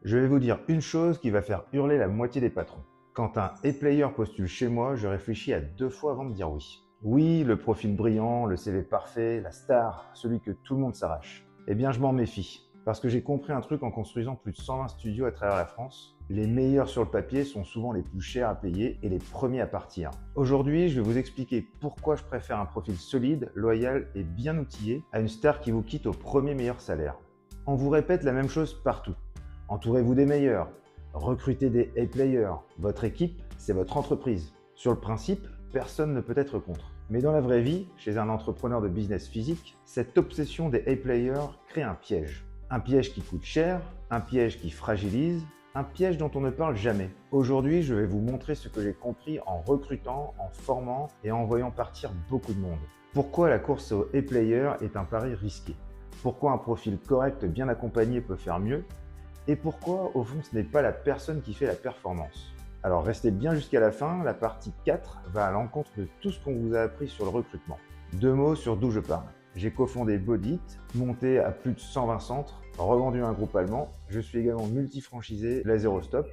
Je vais vous dire une chose qui va faire hurler la moitié des patrons. Quand un A-player postule chez moi, je réfléchis à 2 fois avant de dire oui. Oui, le profil brillant, le CV parfait, la star, celui que tout le monde s'arrache. Eh bien, je m'en méfie. Parce que j'ai compris un truc en construisant plus de 120 studios à travers la France. Les meilleurs sur le papier sont souvent les plus chers à payer et les premiers à partir. Aujourd'hui, je vais vous expliquer pourquoi je préfère un profil solide, loyal et bien outillé à une star qui vous quitte au premier meilleur salaire. On vous répète la même chose partout. Entourez-vous des meilleurs, recrutez des A-players. Votre équipe, c'est votre entreprise. Sur le principe, personne ne peut être contre. Mais dans la vraie vie, chez un entrepreneur de business physique, cette obsession des A-players crée un piège. Un piège qui coûte cher, un piège qui fragilise, un piège dont on ne parle jamais. Aujourd'hui, je vais vous montrer ce que j'ai compris en recrutant, en formant et en voyant partir beaucoup de monde. Pourquoi la course aux A-players est un pari risqué. Pourquoi un profil correct bien accompagné peut faire mieux. Et pourquoi, au fond, ce n'est pas la personne qui fait la performance. Alors restez bien jusqu'à la fin, la partie 4 va à l'encontre de tout ce qu'on vous a appris sur le recrutement. 2 mots sur d'où je parle. J'ai cofondé Bodit, monté à plus de 120 centres, revendu à un groupe allemand. Je suis également multi-franchisé de la Zero Stop.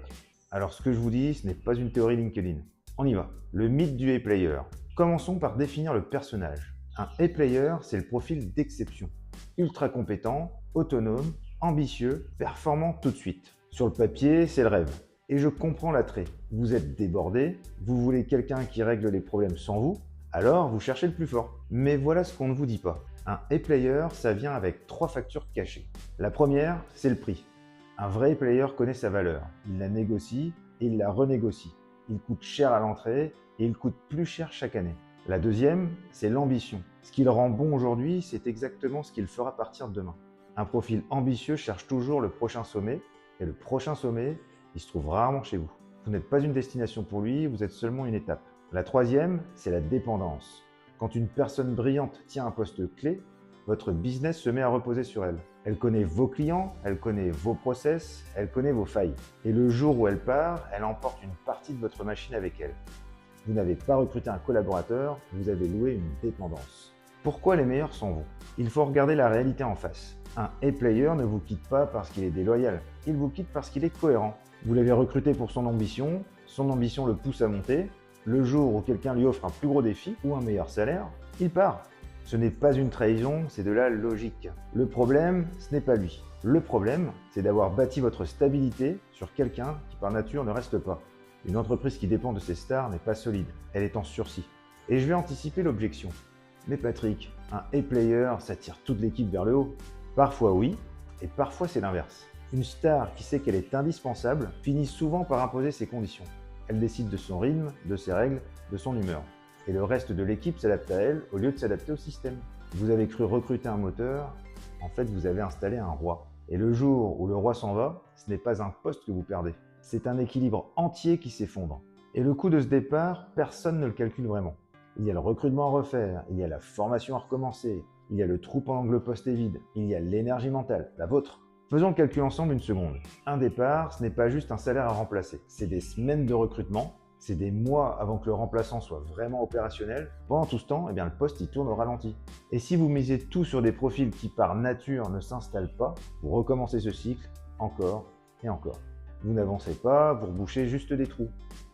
Alors ce que je vous dis, ce n'est pas une théorie LinkedIn. On y va. Le mythe du A-player. Commençons par définir le personnage. Un A-player, c'est le profil d'exception. Ultra compétent, autonome, ambitieux, performant tout de suite. Sur le papier, c'est le rêve. Et je comprends l'attrait. Vous êtes débordé, vous voulez quelqu'un qui règle les problèmes sans vous, alors vous cherchez le plus fort. Mais voilà ce qu'on ne vous dit pas. Un A-player, ça vient avec 3 factures cachées. La première, c'est le prix. Un vrai A-player connaît sa valeur. Il la négocie et il la renégocie. Il coûte cher à l'entrée et il coûte plus cher chaque année. La deuxième, c'est l'ambition. Ce qui le rend bon aujourd'hui, c'est exactement ce qu'il fera partir de demain. Un profil ambitieux cherche toujours le prochain sommet, et le prochain sommet, il se trouve rarement chez vous. Vous n'êtes pas une destination pour lui, vous êtes seulement une étape. La troisième, c'est la dépendance. Quand une personne brillante tient un poste clé, votre business se met à reposer sur elle. Elle connaît vos clients, elle connaît vos process, elle connaît vos failles. Et le jour où elle part, elle emporte une partie de votre machine avec elle. Vous n'avez pas recruté un collaborateur, vous avez loué une dépendance. Pourquoi les meilleurs sont vous? Il faut regarder la réalité en face. Un A-player ne vous quitte pas parce qu'il est déloyal, il vous quitte parce qu'il est cohérent. Vous l'avez recruté pour son ambition le pousse à monter. Le jour où quelqu'un lui offre un plus gros défi ou un meilleur salaire, il part. Ce n'est pas une trahison, c'est de la logique. Le problème, ce n'est pas lui. Le problème, c'est d'avoir bâti votre stabilité sur quelqu'un qui par nature ne reste pas. Une entreprise qui dépend de ses stars n'est pas solide, elle est en sursis. Et je vais anticiper l'objection. Mais Patrick, un A-player, ça tire toute l'équipe vers le haut. Parfois oui, et parfois c'est l'inverse. Une star qui sait qu'elle est indispensable finit souvent par imposer ses conditions. Elle décide de son rythme, de ses règles, de son humeur. Et le reste de l'équipe s'adapte à elle au lieu de s'adapter au système. Vous avez cru recruter un moteur, en fait vous avez installé un roi. Et le jour où le roi s'en va, ce n'est pas un poste que vous perdez. C'est un équilibre entier qui s'effondre. Et le coût de ce départ, personne ne le calcule vraiment. Il y a le recrutement à refaire, il y a la formation à recommencer, il y a le trou pendant que le poste est vide, il y a l'énergie mentale, la vôtre. Faisons le calcul ensemble une seconde. Un départ, ce n'est pas juste un salaire à remplacer, c'est des semaines de recrutement, c'est des mois avant que le remplaçant soit vraiment opérationnel. Pendant tout ce temps, le poste il tourne au ralenti. Et si vous misez tout sur des profils qui par nature ne s'installent pas, vous recommencez ce cycle encore et encore. Vous n'avancez pas, vous rebouchez juste des trous.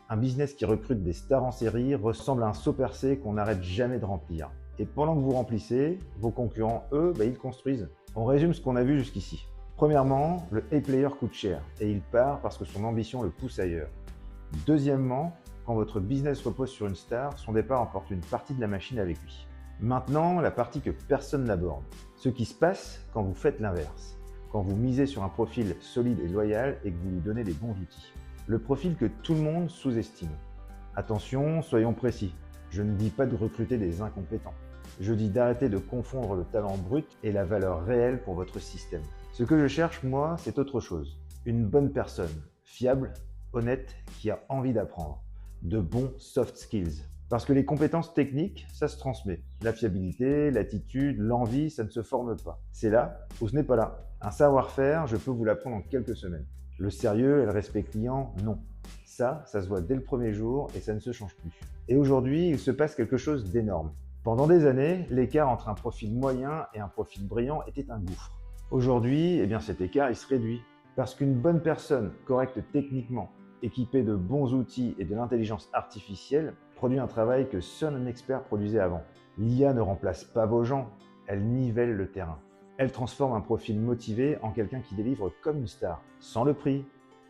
Un business qui recrute des stars en série ressemble à un seau percé qu'on n'arrête jamais de remplir. Et pendant que vous remplissez, vos concurrents, eux, ils construisent. On résume ce qu'on a vu jusqu'ici. Premièrement, le A-player coûte cher et il part parce que son ambition le pousse ailleurs. Deuxièmement, quand votre business repose sur une star, son départ emporte une partie de la machine avec lui. Maintenant, la partie que personne n'aborde. Ce qui se passe quand vous faites l'inverse. Quand vous misez sur un profil solide et loyal et que vous lui donnez les bons outils. Le profil que tout le monde sous-estime. Attention, soyons précis. Je ne dis pas de recruter des incompétents. Je dis d'arrêter de confondre le talent brut et la valeur réelle pour votre système. Ce que je cherche, moi, c'est autre chose. Une bonne personne, fiable, honnête, qui a envie d'apprendre. De bons soft skills. Parce que les compétences techniques, ça se transmet. La fiabilité, l'attitude, l'envie, ça ne se forme pas. C'est là ou ce n'est pas là. Un savoir-faire, je peux vous l'apprendre en quelques semaines. Le sérieux et le respect client, non. Ça se voit dès le premier jour et ça ne se change plus. Et aujourd'hui, il se passe quelque chose d'énorme. Pendant des années, l'écart entre un profil moyen et un profil brillant était un gouffre. Aujourd'hui, cet écart il se réduit. Parce qu'une bonne personne, correcte techniquement, équipée de bons outils et de l'intelligence artificielle, produit un travail que seul un expert produisait avant. L'IA ne remplace pas vos gens, elle nivelle le terrain. Elle transforme un profil motivé en quelqu'un qui délivre comme une star, sans le prix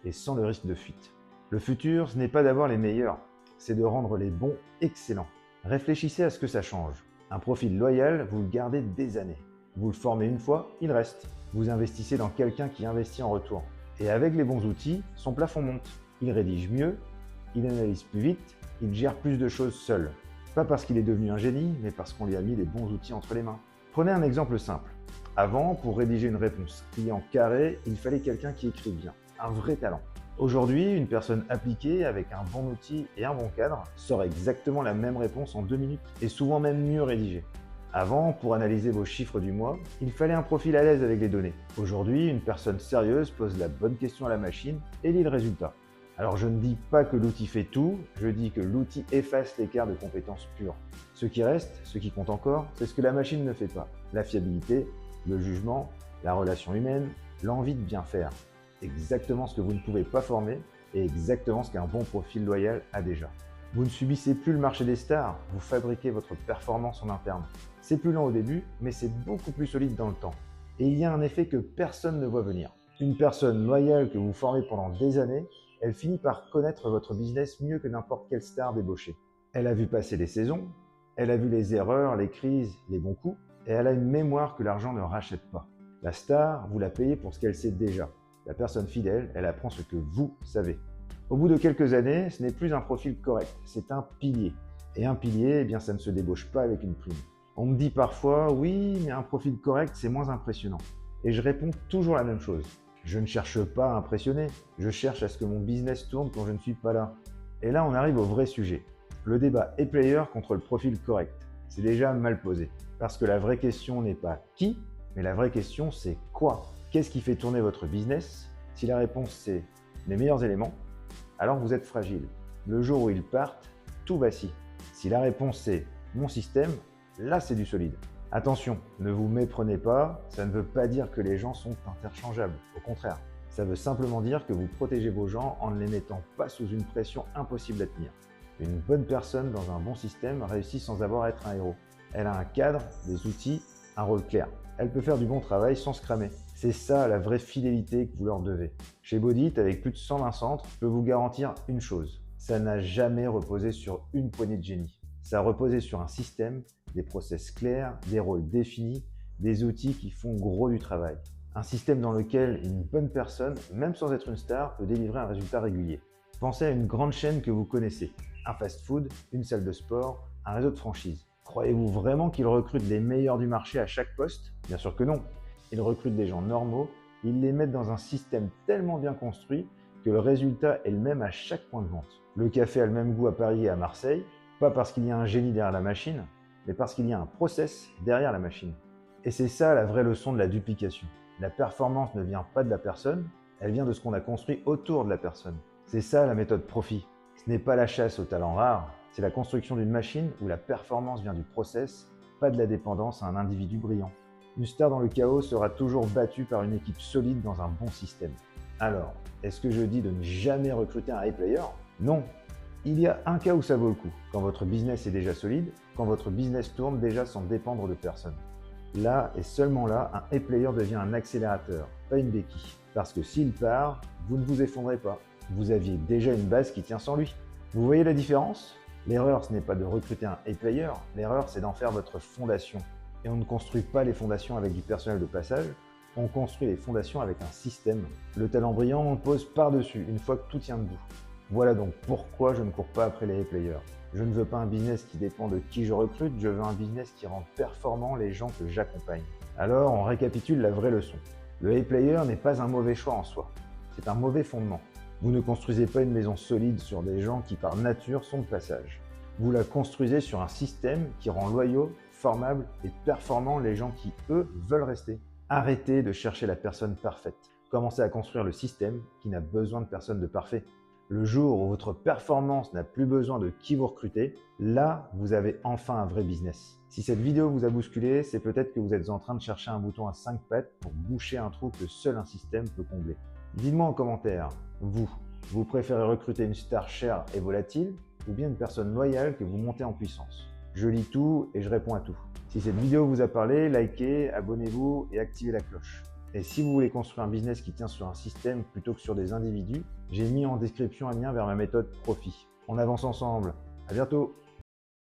et sans le risque de fuite. Le futur, ce n'est pas d'avoir les meilleurs, c'est de rendre les bons excellents. Réfléchissez à ce que ça change. Un profil loyal, vous le gardez des années. Vous le formez une fois, il reste. Vous investissez dans quelqu'un qui investit en retour. Et avec les bons outils, son plafond monte. Il rédige mieux, il analyse plus vite, il gère plus de choses seul. Pas parce qu'il est devenu un génie, mais parce qu'on lui a mis les bons outils entre les mains. Prenez un exemple simple. Avant, pour rédiger une réponse client carrée, il fallait quelqu'un qui écrit bien, un vrai talent. Aujourd'hui, une personne appliquée avec un bon outil et un bon cadre sort exactement la même réponse en 2 minutes et souvent même mieux rédigée. Avant, pour analyser vos chiffres du mois, il fallait un profil à l'aise avec les données. Aujourd'hui, une personne sérieuse pose la bonne question à la machine et lit le résultat. Alors je ne dis pas que l'outil fait tout, je dis que l'outil efface l'écart de compétences pures. Ce qui reste, ce qui compte encore, c'est ce que la machine ne fait pas. La fiabilité, le jugement, la relation humaine, l'envie de bien faire. Exactement ce que vous ne pouvez pas former et exactement ce qu'un bon profil loyal a déjà. Vous ne subissez plus le marché des stars, vous fabriquez votre performance en interne. C'est plus lent au début, mais c'est beaucoup plus solide dans le temps. Et il y a un effet que personne ne voit venir. Une personne loyale que vous formez pendant des années, elle finit par connaître votre business mieux que n'importe quelle star débauchée. Elle a vu passer les saisons, elle a vu les erreurs, les crises, les bons coups, et elle a une mémoire que l'argent ne rachète pas. La star, vous la payez pour ce qu'elle sait déjà. La personne fidèle, elle apprend ce que vous savez. Au bout de quelques années, ce n'est plus un profil correct, c'est un pilier. Et un pilier, eh bien, ça ne se débauche pas avec une prime. On me dit parfois, oui, mais un profil correct, c'est moins impressionnant. Et je réponds toujours la même chose. Je ne cherche pas à impressionner, je cherche à ce que mon business tourne quand je ne suis pas là. Et là, on arrive au vrai sujet. Le débat A-player contre le profil correct. C'est déjà mal posé. Parce que la vraie question n'est pas qui, mais la vraie question c'est quoi. Qu'est-ce qui fait tourner votre business? Si la réponse c'est les meilleurs éléments, alors vous êtes fragile. Le jour où ils partent, tout vacille. Si la réponse c'est mon système, là c'est du solide. Attention, ne vous méprenez pas, ça ne veut pas dire que les gens sont interchangeables. Au contraire, ça veut simplement dire que vous protégez vos gens en ne les mettant pas sous une pression impossible à tenir. Une bonne personne dans un bon système réussit sans avoir à être un héros. Elle a un cadre, des outils, un rôle clair. Elle peut faire du bon travail sans se cramer. C'est ça la vraie fidélité que vous leur devez. Chez Bodit, avec plus de 120 centres, je peux vous garantir une chose. Ça n'a jamais reposé sur une poignée de génie. Ça a reposé sur un système, des process clairs, des rôles définis, des outils qui font gros du travail. Un système dans lequel une bonne personne, même sans être une star, peut délivrer un résultat régulier. Pensez à une grande chaîne que vous connaissez, un fast-food, une salle de sport, un réseau de franchise. Croyez-vous vraiment qu'ils recrutent les meilleurs du marché à chaque poste? Bien sûr que non. Ils recrutent des gens normaux, ils les mettent dans un système tellement bien construit que le résultat est le même à chaque point de vente. Le café a le même goût à Paris et à Marseille, pas parce qu'il y a un génie derrière la machine, mais parce qu'il y a un process derrière la machine. Et c'est ça la vraie leçon de la duplication. La performance ne vient pas de la personne, elle vient de ce qu'on a construit autour de la personne. C'est ça la méthode profit. Ce n'est pas la chasse au talent rare, c'est la construction d'une machine où la performance vient du process, pas de la dépendance à un individu brillant. Une star dans le chaos sera toujours battue par une équipe solide dans un bon système. Alors, est-ce que je dis de ne jamais recruter un A-player? Non. Il y a un cas où ça vaut le coup, quand votre business est déjà solide, quand votre business tourne déjà sans dépendre de personne. Là et seulement là, un A-player devient un accélérateur, pas une béquille. Parce que s'il part, vous ne vous effondrez pas. Vous aviez déjà une base qui tient sans lui. Vous voyez la différence? L'erreur, ce n'est pas de recruter un A-player, l'erreur, c'est d'en faire votre fondation. Et on ne construit pas les fondations avec du personnel de passage, on construit les fondations avec un système. Le talent brillant, on le pose par-dessus, une fois que tout tient debout. Voilà donc pourquoi je ne cours pas après les A-players. Je ne veux pas un business qui dépend de qui je recrute, je veux un business qui rend performant les gens que j'accompagne. Alors, on récapitule la vraie leçon. Le A-player n'est pas un mauvais choix en soi, c'est un mauvais fondement. Vous ne construisez pas une maison solide sur des gens qui par nature sont de passage. Vous la construisez sur un système qui rend loyaux, formables et performants les gens qui, eux, veulent rester. Arrêtez de chercher la personne parfaite. Commencez à construire le système qui n'a besoin de personne de parfait. Le jour où votre performance n'a plus besoin de qui vous recrutez, là, vous avez enfin un vrai business. Si cette vidéo vous a bousculé, c'est peut-être que vous êtes en train de chercher un bouton à 5 pattes pour boucher un trou que seul un système peut combler. Dites-moi en commentaire, vous préférez recruter une star chère et volatile ou bien une personne loyale que vous montez en puissance? Je lis tout et je réponds à tout. Si cette vidéo vous a parlé, likez, abonnez-vous et activez la cloche. Et si vous voulez construire un business qui tient sur un système plutôt que sur des individus, j'ai mis en description un lien vers ma méthode Profit. On avance ensemble. À bientôt!